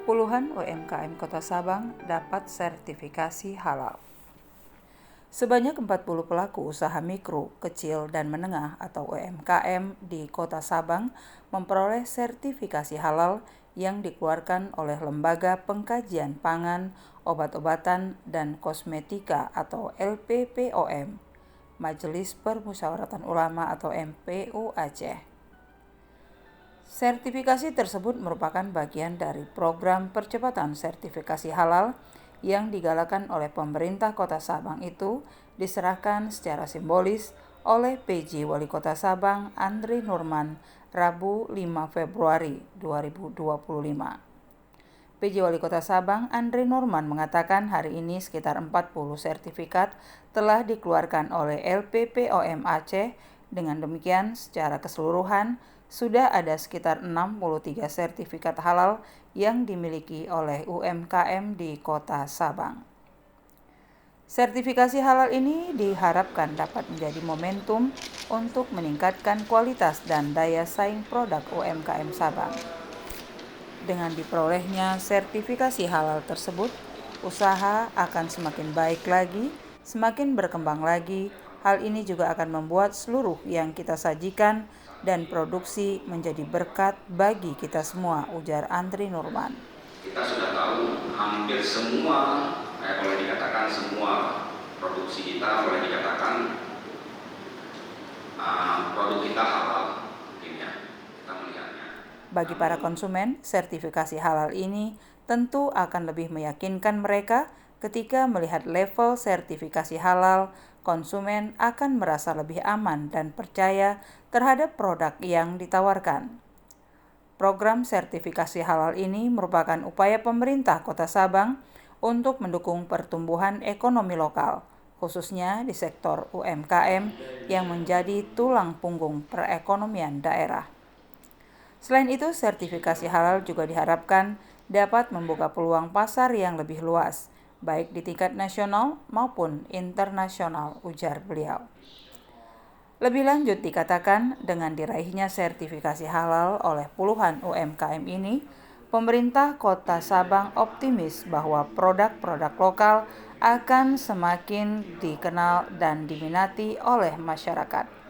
Puluhan UMKM Kota Sabang dapat sertifikasi halal. Sebanyak 40 pelaku usaha mikro, kecil, dan menengah atau UMKM di Kota Sabang memperoleh sertifikasi halal yang dikeluarkan oleh Lembaga Pengkajian Pangan, Obat-obatan, dan Kosmetika atau LPPOM, Majelis Permusyawaratan Ulama atau MPU Aceh. Sertifikasi tersebut merupakan bagian dari program percepatan sertifikasi halal yang digalakan oleh pemerintah Kota Sabang. Itu diserahkan secara simbolis oleh PJ Wali Kota Sabang Andri Nurman Rabu 5 Februari 2025. PJ Wali Kota Sabang Andri Nurman mengatakan hari ini sekitar 40 sertifikat telah dikeluarkan oleh LPPOM Aceh. Dengan demikian, secara keseluruhan sudah ada sekitar 63 sertifikat halal yang dimiliki oleh UMKM di Kota Sabang. Sertifikasi halal ini diharapkan dapat menjadi momentum untuk meningkatkan kualitas dan daya saing produk UMKM Sabang. Dengan diperolehnya sertifikasi halal tersebut, usaha akan semakin baik lagi, semakin berkembang lagi. Hal ini juga akan membuat seluruh yang kita sajikan dan produksi menjadi berkat bagi kita semua, ujar Andri Nurman. Kita sudah tahu hampir semua, boleh dikatakan semua produksi kita boleh dikatakan produk kita halal. Kita melihatnya. Bagi para konsumen, sertifikasi halal ini tentu akan lebih meyakinkan mereka. Ketika melihat level sertifikasi halal, konsumen akan merasa lebih aman dan percaya terhadap produk yang ditawarkan. Program sertifikasi halal ini merupakan upaya pemerintah Kota Sabang untuk mendukung pertumbuhan ekonomi lokal, khususnya di sektor UMKM yang menjadi tulang punggung perekonomian daerah. Selain itu, sertifikasi halal juga diharapkan dapat membuka peluang pasar yang lebih luas, baik di tingkat nasional maupun internasional, ujar beliau. Lebih lanjut dikatakan, dengan diraihnya sertifikasi halal oleh puluhan UMKM ini, pemerintah Kota Sabang optimis bahwa produk-produk lokal akan semakin dikenal dan diminati oleh masyarakat.